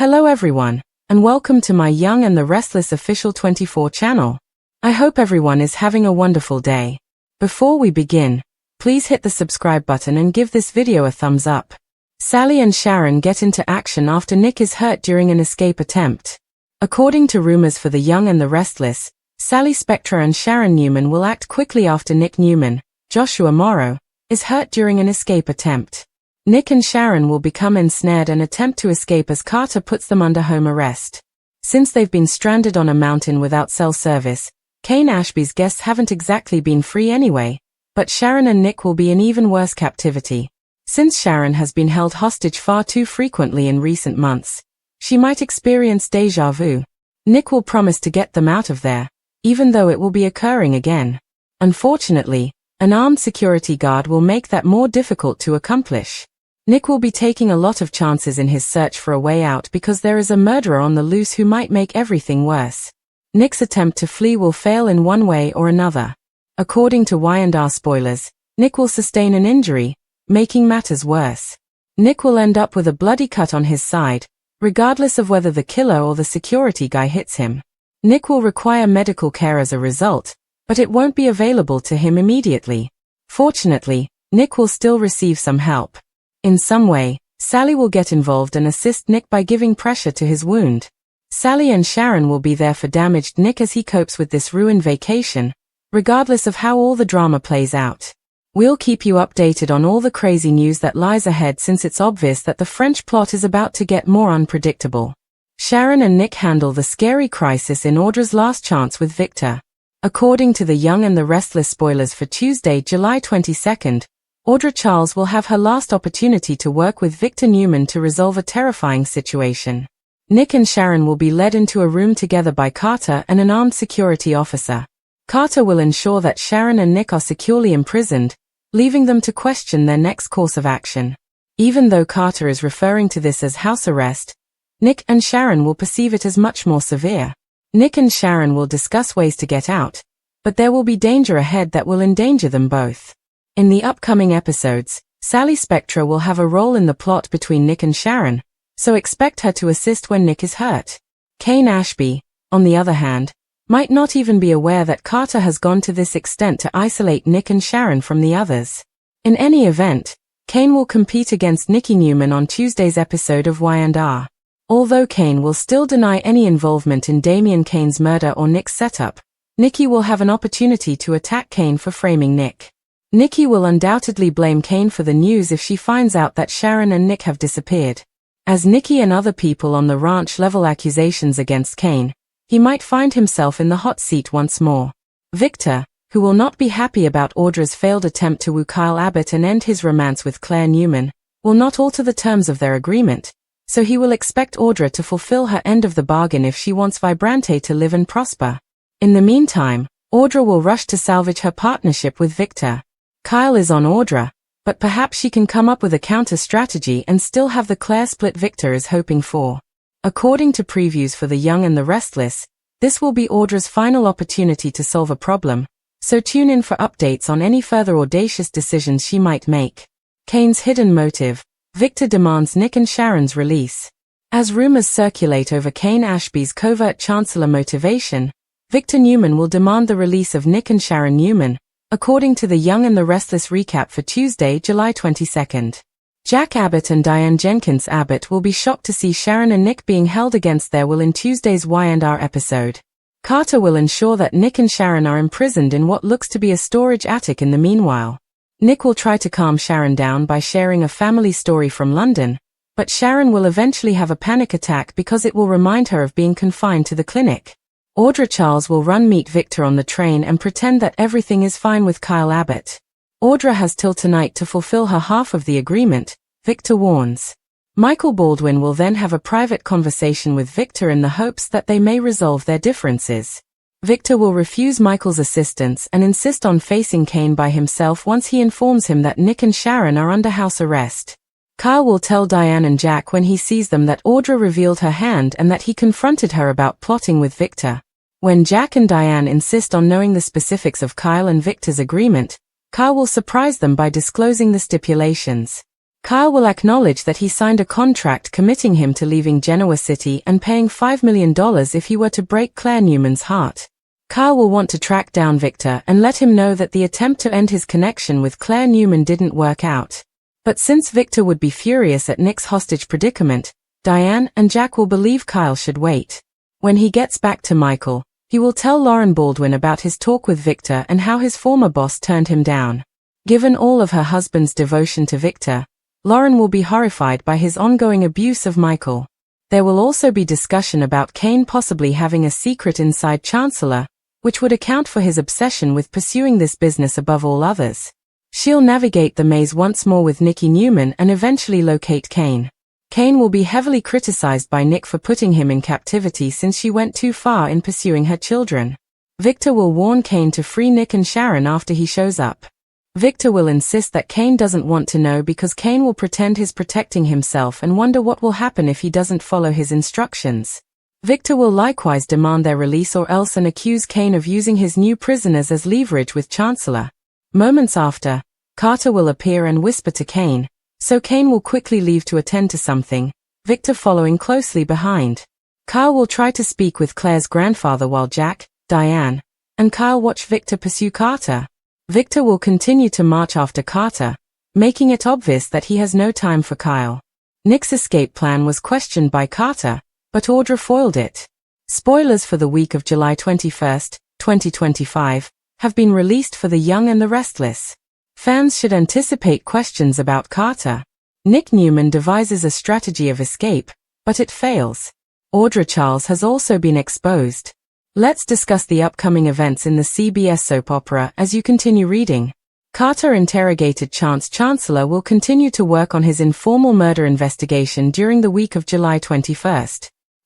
Hello everyone, and welcome to my Young and the Restless official 24 channel. I hope everyone is having a wonderful day. Before we begin, please hit the subscribe button and give this video a thumbs up. Sally and Sharon get into action after Nick is hurt during an escape attempt. According to rumors for the Young and the Restless, Sally Spectra and Sharon Newman will act quickly after Nick Newman, Joshua Morrow, is hurt during an escape attempt. Nick and Sharon will become ensnared and attempt to escape as Carter puts them under home arrest. Since they've been stranded on a mountain without cell service, Kane Ashby's guests haven't exactly been free anyway, but Sharon and Nick will be in even worse captivity. Since Sharon has been held hostage far too frequently in recent months, she might experience déjà vu. Nick will promise to get them out of there, even though it will be occurring again. Unfortunately, an armed security guard will make that more difficult to accomplish. Nick will be taking a lot of chances in his search for a way out because there is a murderer on the loose who might make everything worse. Nick's attempt to flee will fail in one way or another. According to Y&R spoilers, Nick will sustain an injury, making matters worse. Nick will end up with a bloody cut on his side, regardless of whether the killer or the security guy hits him. Nick will require medical care as a result, but it won't be available to him immediately. Fortunately, Nick will still receive some help. In some way, Sally will get involved and assist Nick by giving pressure to his wound. Sally and Sharon will be there for damaged Nick as he copes with this ruined vacation, regardless of how all the drama plays out. We'll keep you updated on all the crazy news that lies ahead since it's obvious that the French plot is about to get more unpredictable. Sharon and Nick handle the scary crisis in Audra's last chance with Victor. According to the Young and the Restless spoilers for Tuesday, July 22nd, Audra Charles will have her last opportunity to work with Victor Newman to resolve a terrifying situation. Nick and Sharon will be led into a room together by Carter and an armed security officer. Carter will ensure that Sharon and Nick are securely imprisoned, leaving them to question their next course of action. Even though Carter is referring to this as house arrest, Nick and Sharon will perceive it as much more severe. Nick and Sharon will discuss ways to get out, but there will be danger ahead that will endanger them both. In the upcoming episodes, Sally Spectra will have a role in the plot between Nick and Sharon, so expect her to assist when Nick is hurt. Kane Ashby, on the other hand, might not even be aware that Carter has gone to this extent to isolate Nick and Sharon from the others. In any event, Kane will compete against Nikki Newman on Tuesday's episode of Y&R. Although Kane will still deny any involvement in Damian Kane's murder or Nick's setup, Nikki will have an opportunity to attack Kane for framing Nick. Nikki will undoubtedly blame Kane for the news if she finds out that Sharon and Nick have disappeared. As Nikki and other people on the ranch level accusations against Kane, he might find himself in the hot seat once more. Victor, who will not be happy about Audra's failed attempt to woo Kyle Abbott and end his romance with Claire Newman, will not alter the terms of their agreement, so he will expect Audra to fulfill her end of the bargain if she wants Vibrante to live and prosper. In the meantime, Audra will rush to salvage her partnership with Victor. Kyle is on Audra, but perhaps she can come up with a counter-strategy and still have the Claire split Victor is hoping for. According to previews for the Young and the Restless, this will be Audra's final opportunity to solve a problem, so tune in for updates on any further audacious decisions she might make. Kane's hidden motive: Victor demands Nick and Sharon's release. As rumors circulate over Kane Ashby's covert chancellor motivation, Victor Newman will demand the release of Nick and Sharon Newman, according to the Young and the Restless recap for Tuesday, July 22nd. Jack Abbott and Diane Jenkins Abbott will be shocked to see Sharon and Nick being held against their will in Tuesday's Y&R episode. Carter will ensure that Nick and Sharon are imprisoned in what looks to be a storage attic in the meanwhile. Nick will try to calm Sharon down by sharing a family story from London, but Sharon will eventually have a panic attack because it will remind her of being confined to the clinic. Audra Charles will run meet Victor on the train and pretend that everything is fine with Kyle Abbott. Audra has till tonight to fulfill her half of the agreement, Victor warns. Michael Baldwin will then have a private conversation with Victor in the hopes that they may resolve their differences. Victor will refuse Michael's assistance and insist on facing Kane by himself once he informs him that Nick and Sharon are under house arrest. Kyle will tell Diane and Jack when he sees them that Audra revealed her hand and that he confronted her about plotting with Victor. When Jack and Diane insist on knowing the specifics of Kyle and Victor's agreement, Kyle will surprise them by disclosing the stipulations. Kyle will acknowledge that he signed a contract committing him to leaving Genoa City and paying $5 million if he were to break Claire Newman's heart. Kyle will want to track down Victor and let him know that the attempt to end his connection with Claire Newman didn't work out. But since Victor would be furious at Nick's hostage predicament, Diane and Jack will believe Kyle should wait. When he gets back to Michael, he will tell Lauren Baldwin about his talk with Victor and how his former boss turned him down. Given all of her husband's devotion to Victor, Lauren will be horrified by his ongoing abuse of Michael. There will also be discussion about Kane possibly having a secret inside Chancellor, which would account for his obsession with pursuing this business above all others. She'll navigate the maze once more with Nikki Newman and eventually locate Kane. Kane will be heavily criticized by Nick for putting him in captivity since she went too far in pursuing her children. Victor will warn Kane to free Nick and Sharon after he shows up. Victor will insist that Kane doesn't want to know because Kane will pretend he's protecting himself and wonder what will happen if he doesn't follow his instructions. Victor will likewise demand their release or else and accuse Kane of using his new prisoners as leverage with Chancellor. Moments after, Carter will appear and whisper to Kane, so Kane will quickly leave to attend to something, Victor following closely behind. Kyle will try to speak with Claire's grandfather while Jack, Diane, and Kyle watch Victor pursue Carter. Victor will continue to march after Carter, making it obvious that he has no time for Kyle. Nick's escape plan was questioned by Carter, but Audra foiled it. Spoilers for the week of July 21, 2025, have been released for The Young and the Restless. Fans should anticipate questions about Carter. Nick Newman devises a strategy of escape, but it fails. Audra Charles has also been exposed. Let's discuss the upcoming events in the CBS soap opera as you continue reading. Carter interrogated Chancellor will continue to work on his informal murder investigation during the week of July 21.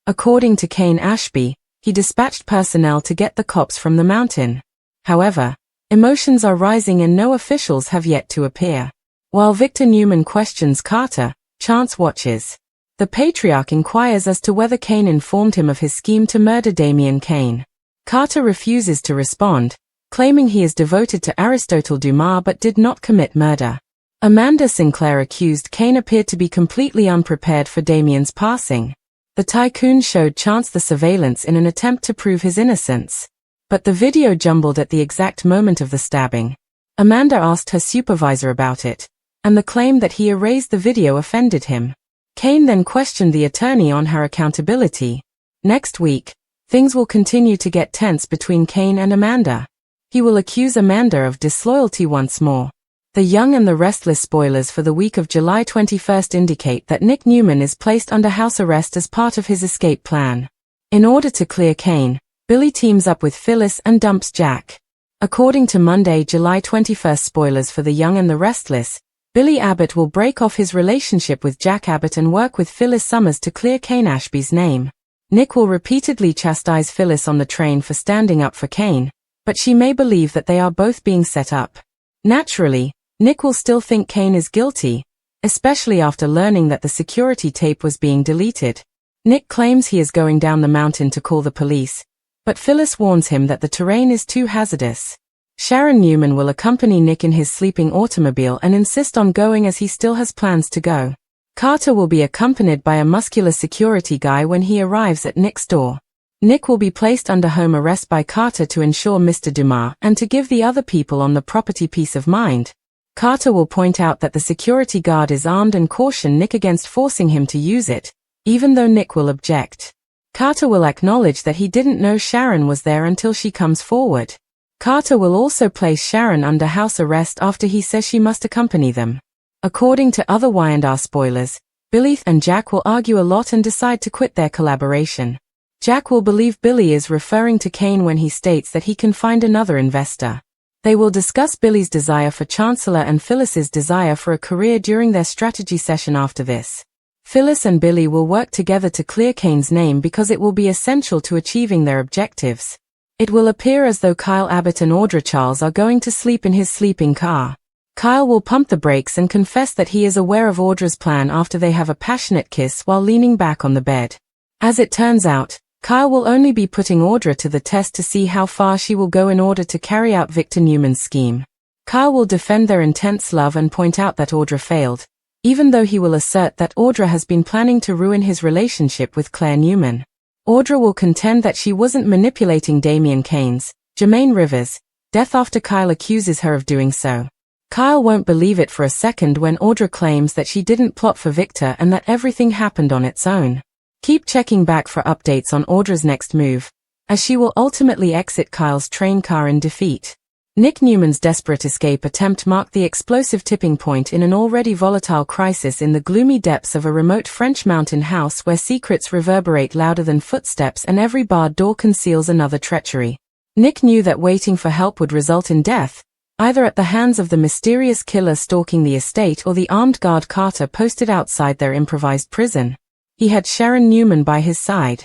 According to Kane Ashby, he dispatched personnel to get the cops from the mountain. However, emotions are rising and no officials have yet to appear. While Victor Newman questions Carter, Chance watches. The patriarch inquires as to whether Kane informed him of his scheme to murder Damien Kane. Carter refuses to respond, claiming he is devoted to Aristotle Dumas but did not commit murder. Amanda Sinclair accused Kane appeared to be completely unprepared for Damien's passing. The tycoon showed Chance the surveillance in an attempt to prove his innocence. But the video jumbled at the exact moment of the stabbing. Amanda asked her supervisor about it, and the claim that he erased the video offended him. Kane then questioned the attorney on her accountability. Next week, things will continue to get tense between Kane and Amanda. He will accuse Amanda of disloyalty once more. The Young and the Restless spoilers for the week of July 21 indicate that Nick Newman is placed under house arrest as part of his escape plan. In order to clear Kane, Billy teams up with Phyllis and dumps Jack. According to Monday, July 21 spoilers for The Young and the Restless, Billy Abbott will break off his relationship with Jack Abbott and work with Phyllis Summers to clear Kane Ashby's name. Nick will repeatedly chastise Phyllis on the train for standing up for Kane, but she may believe that they are both being set up. Naturally, Nick will still think Kane is guilty, especially after learning that the security tape was being deleted. Nick claims he is going down the mountain to call the police, but Phyllis warns him that the terrain is too hazardous. Sharon Newman will accompany Nick in his sleeping automobile and insist on going as he still has plans to go. Carter will be accompanied by a muscular security guy when he arrives at Nick's door. Nick will be placed under home arrest by Carter to ensure Mr. Dumas and to give the other people on the property peace of mind. Carter will point out that the security guard is armed and caution Nick against forcing him to use it, even though Nick will object. Carter will acknowledge that he didn't know Sharon was there until she comes forward. Carter will also place Sharon under house arrest after he says she must accompany them. According to other Y&R spoilers, Billy and Jack will argue a lot and decide to quit their collaboration. Jack will believe Billy is referring to Kane when he states that he can find another investor. They will discuss Billy's desire for Chancellor and Phyllis's desire for a career during their strategy session after this. Phyllis and Billy will work together to clear Kane's name because it will be essential to achieving their objectives. It will appear as though Kyle Abbott and Audra Charles are going to sleep in his sleeping car. Kyle will pump the brakes and confess that he is aware of Audra's plan after they have a passionate kiss while leaning back on the bed. As it turns out, Kyle will only be putting Audra to the test to see how far she will go in order to carry out Victor Newman's scheme. Kyle will defend their intense love and point out that Audra failed, even though he will assert that Audra has been planning to ruin his relationship with Claire Newman. Audra will contend that she wasn't manipulating Damien Keynes, Jermaine Rivers' death after Kyle accuses her of doing so. Kyle won't believe it for a second when Audra claims that she didn't plot for Victor and that everything happened on its own. Keep checking back for updates on Audra's next move, as she will ultimately exit Kyle's train car in defeat. Nick Newman's desperate escape attempt marked the explosive tipping point in an already volatile crisis in the gloomy depths of a remote French mountain house where secrets reverberate louder than footsteps and every barred door conceals another treachery. Nick knew that waiting for help would result in death, either at the hands of the mysterious killer stalking the estate or the armed guard Carter posted outside their improvised prison. He had Sharon Newman by his side.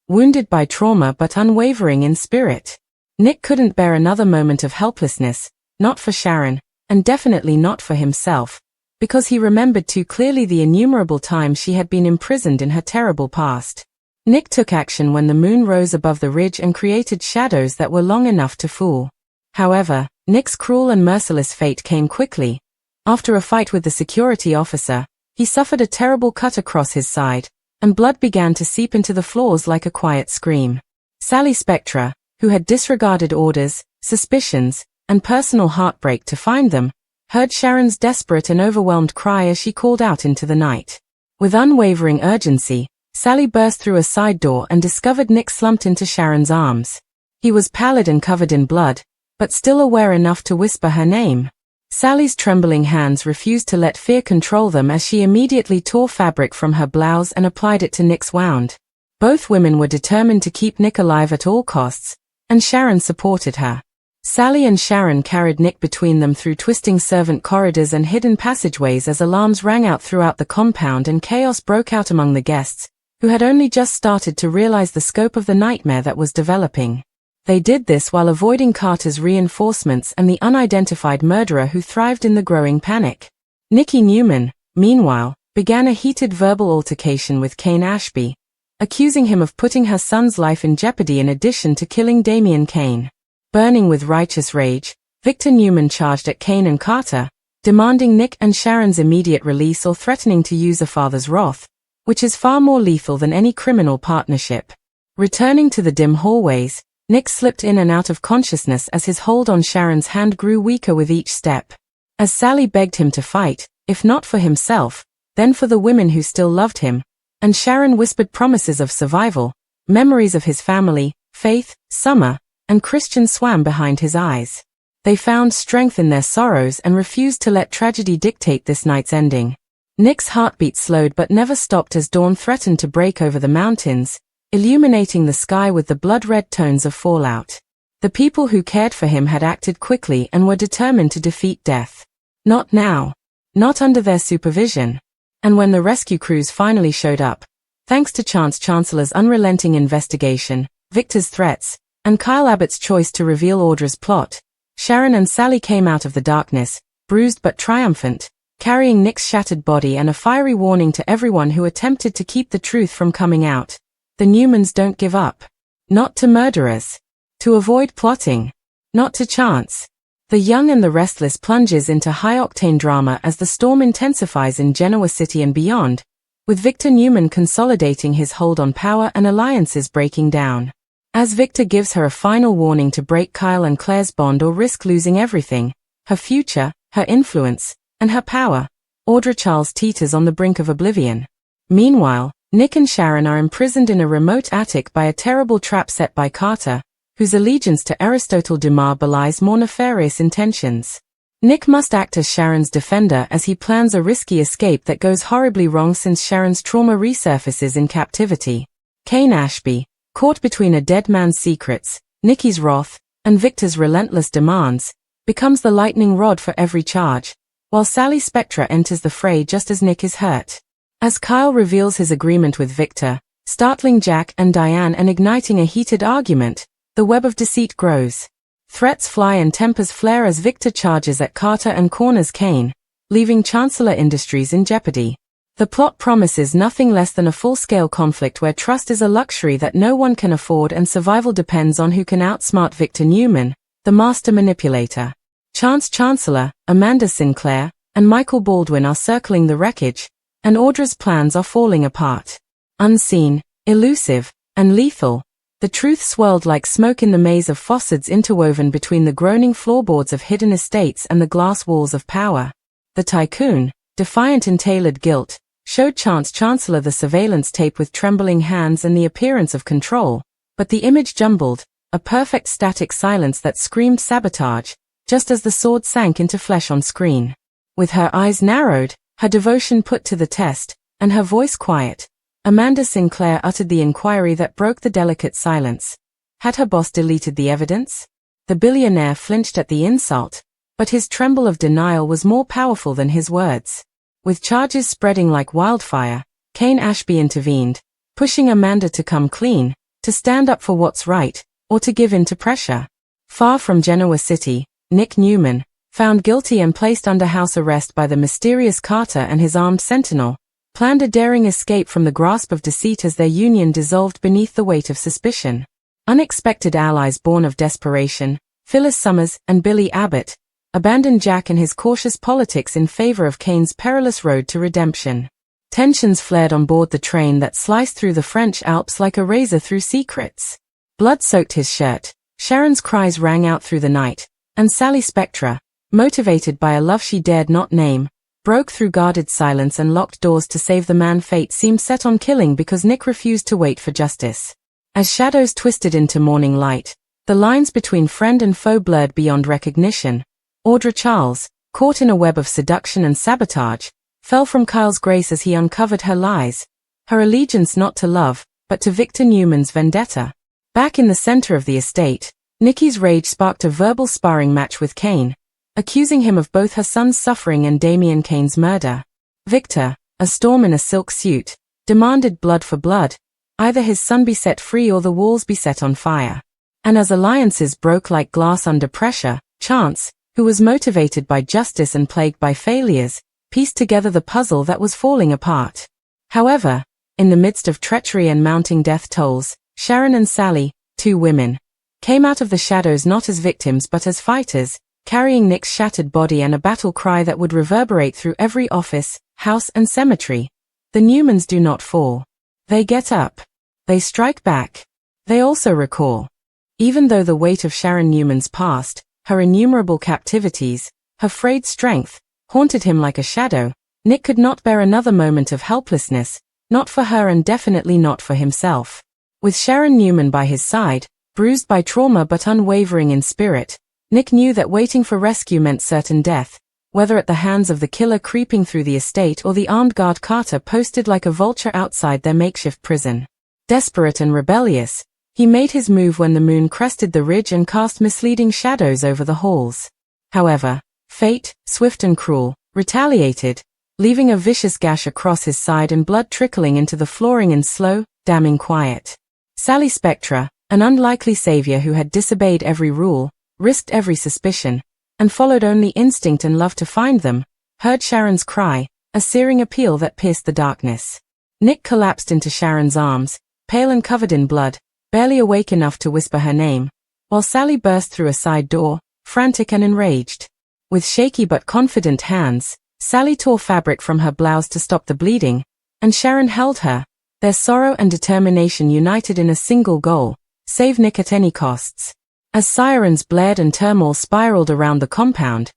Wounded by trauma but unwavering in spirit. Nick couldn't bear another moment of helplessness, not for Sharon, and definitely not for himself, because he remembered too clearly the innumerable times she had been imprisoned in her terrible past. Nick took action when the moon rose above the ridge and created shadows that were long enough to fool. However, Nick's cruel and merciless fate came quickly. After a fight with the security officer, he suffered a terrible cut across his side, and blood began to seep into the floors like a quiet scream. Sally Spectra, who had disregarded orders, suspicions, and personal heartbreak to find them, heard Sharon's desperate and overwhelmed cry as she called out into the night. With unwavering urgency, Sally burst through a side door and discovered Nick slumped into Sharon's arms. He was pallid and covered in blood, but still aware enough to whisper her name. Sally's trembling hands refused to let fear control them as she immediately tore fabric from her blouse and applied it to Nick's wound. Both women were determined to keep Nick alive at all costs, and Sharon supported her. Sally and Sharon carried Nick between them through twisting servant corridors and hidden passageways as alarms rang out throughout the compound and chaos broke out among the guests, who had only just started to realize the scope of the nightmare that was developing. They did this while avoiding Carter's reinforcements and the unidentified murderer who thrived in the growing panic. Nikki Newman, meanwhile, began a heated verbal altercation with Kane Ashby, accusing him of putting her son's life in jeopardy in addition to killing Damien Kane. Burning with righteous rage, Victor Newman charged at Kane and Carter, demanding Nick and Sharon's immediate release or threatening to use a father's wrath, which is far more lethal than any criminal partnership. Returning to the dim hallways, Nick slipped in and out of consciousness as his hold on Sharon's hand grew weaker with each step. As Sally begged him to fight, if not for himself, then for the women who still loved him, and Sharon whispered promises of survival, memories of his family, faith, summer, and Christian swam behind his eyes. They found strength in their sorrows and refused to let tragedy dictate this night's ending. Nick's heartbeat slowed but never stopped as dawn threatened to break over the mountains, illuminating the sky with the blood-red tones of fallout. The people who cared for him had acted quickly and were determined to defeat death. Not now. Not under their supervision. And when the rescue crews finally showed up, thanks to Chancellor's unrelenting investigation, Victor's threats, and Kyle Abbott's choice to reveal Audra's plot, Sharon and Sally came out of the darkness, bruised but triumphant, carrying Nick's shattered body and a fiery warning to everyone who attempted to keep the truth from coming out. The Newmans don't give up. Not to murderers. To avoid plotting. Not to chance. The Young and the Restless plunges into high-octane drama as the storm intensifies in Genoa City and beyond, with Victor Newman consolidating his hold on power and alliances breaking down. As Victor gives her a final warning to break Kyle and Claire's bond or risk losing everything, her future, her influence, and her power, Audra Charles teeters on the brink of oblivion. Meanwhile, Nick and Sharon are imprisoned in a remote attic by a terrible trap set by Carter, whose allegiance to Aristotle Dumas belies more nefarious intentions. Nick must act as Sharon's defender as he plans a risky escape that goes horribly wrong since Sharon's trauma resurfaces in captivity. Kane Ashby, caught between a dead man's secrets, Nikki's wrath, and Victor's relentless demands, becomes the lightning rod for every charge, while Sally Spectra enters the fray just as Nick is hurt. As Kyle reveals his agreement with Victor, startling Jack and Diane and igniting a heated argument, the web of deceit grows. Threats fly and tempers flare as Victor charges at Carter and corners Kane, leaving Chancellor Industries in jeopardy. The plot promises nothing less than a full-scale conflict where trust is a luxury that no one can afford and survival depends on who can outsmart Victor Newman, the master manipulator. Chancellor, Amanda Sinclair, and Michael Baldwin are circling the wreckage, and Audra's plans are falling apart. Unseen, elusive, and lethal, the truth swirled like smoke in the maze of facades interwoven between the groaning floorboards of hidden estates and the glass walls of power. The tycoon, defiant in tailored guilt, showed Chancellor the surveillance tape with trembling hands and the appearance of control, but the image jumbled, a perfect static silence that screamed sabotage, just as the sword sank into flesh on screen. With her eyes narrowed, her devotion put to the test, and her voice quiet, Amanda Sinclair uttered the inquiry that broke the delicate silence. Had her boss deleted the evidence? The billionaire flinched at the insult, but his tremble of denial was more powerful than his words. With charges spreading like wildfire, Kane Ashby intervened, pushing Amanda to come clean, to stand up for what's right, or to give in to pressure. Far from Genoa City, Nick Newman, found guilty and placed under house arrest by the mysterious Carter and his armed sentinel, planned a daring escape from the grasp of deceit as their union dissolved beneath the weight of suspicion. Unexpected allies born of desperation, Phyllis Summers and Billy Abbott, abandoned Jack and his cautious politics in favor of Kane's perilous road to redemption. Tensions flared on board the train that sliced through the French Alps like a razor through secrets. Blood soaked his shirt, Sharon's cries rang out through the night, and Sally Spectra, motivated by a love she dared not name, broke through guarded silence and locked doors to save the man fate seemed set on killing because Nick refused to wait for justice. As shadows twisted into morning light, the lines between friend and foe blurred beyond recognition. Audra Charles, caught in a web of seduction and sabotage, fell from Kyle's grace as he uncovered her lies, her allegiance not to love, but to Victor Newman's vendetta. Back in the center of the estate, Nikki's rage sparked a verbal sparring match with Kane, accusing him of both her son's suffering and Damian Kane's murder. Victor, a storm in a silk suit, demanded blood for blood, either his son be set free or the walls be set on fire. And as alliances broke like glass under pressure, Chance, who was motivated by justice and plagued by failures, pieced together the puzzle that was falling apart. However, in the midst of treachery and mounting death tolls, Sharon and Sally, two women, came out of the shadows not as victims but as fighters, carrying Nick's shattered body and a battle cry that would reverberate through every office, house and cemetery. The Newmans do not fall. They get up. They strike back. They also recall. Even though the weight of Sharon Newman's past, her innumerable captivities, her frayed strength, haunted him like a shadow, Nick could not bear another moment of helplessness, not for her and definitely not for himself. With Sharon Newman by his side, bruised by trauma but unwavering in spirit, Nick knew that waiting for rescue meant certain death, whether at the hands of the killer creeping through the estate or the armed guard Carter posted like a vulture outside their makeshift prison. Desperate and rebellious, he made his move when the moon crested the ridge and cast misleading shadows over the halls. However, fate, swift and cruel, retaliated, leaving a vicious gash across his side and blood trickling into the flooring in slow, damning quiet. Sally Spectra, an unlikely savior who had disobeyed every rule, risked every suspicion, and followed only instinct and love to find them, heard Sharon's cry, a searing appeal that pierced the darkness. Nick collapsed into Sharon's arms, pale and covered in blood, barely awake enough to whisper her name, while Sally burst through a side door, frantic and enraged. With shaky but confident hands, Sally tore fabric from her blouse to stop the bleeding, and Sharon held her, their sorrow and determination united in a single goal, save Nick at any costs. As sirens blared and turmoil spiraled around the compound,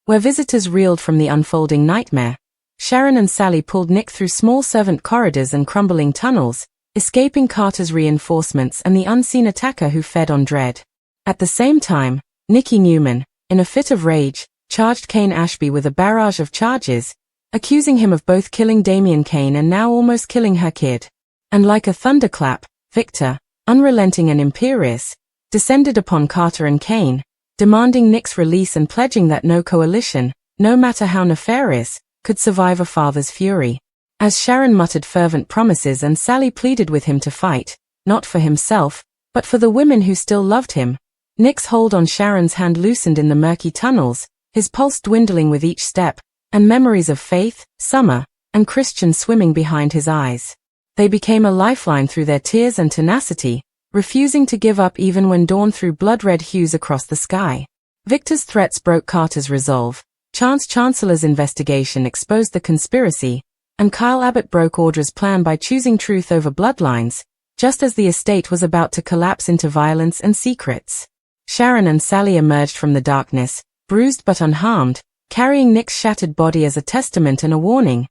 where visitors reeled from the unfolding nightmare, Sharon and Sally pulled Nick through small servant corridors and crumbling tunnels, escaping Carter's reinforcements and the unseen attacker who fed on dread. At the same time, Nicky Newman, in a fit of rage, charged Kane Ashby with a barrage of charges, accusing him of both killing Damian Kane and now almost killing her kid. And like a thunderclap, Victor, unrelenting and imperious, descended upon Carter and Kane, demanding Nick's release and pledging that no coalition, no matter how nefarious, could survive a father's fury. As Sharon muttered fervent promises and Sally pleaded with him to fight, not for himself, but for the women who still loved him, Nick's hold on Sharon's hand loosened in the murky tunnels, his pulse dwindling with each step, and memories of faith, summer, and Christian swimming behind his eyes. They became a lifeline through their tears and tenacity, refusing to give up even when dawn threw blood-red hues across the sky. Victor's threats broke Carter's resolve, Chancellor's investigation exposed the conspiracy, and Kyle Abbott broke Audra's plan by choosing truth over bloodlines, just as the estate was about to collapse into violence and secrets. Sharon and Sally emerged from the darkness, bruised but unharmed, carrying Nick's shattered body as a testament and a warning.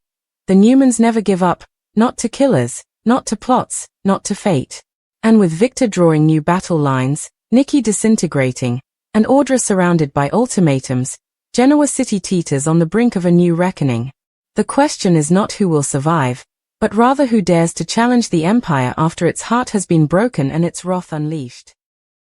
The Newmans never give up, not to killers, not to plots, not to fate. And with Victor drawing new battle lines, Nikki disintegrating, and Audra surrounded by ultimatums, Genoa City teeters on the brink of a new reckoning. The question is not who will survive, but rather who dares to challenge the Empire after its heart has been broken and its wrath unleashed.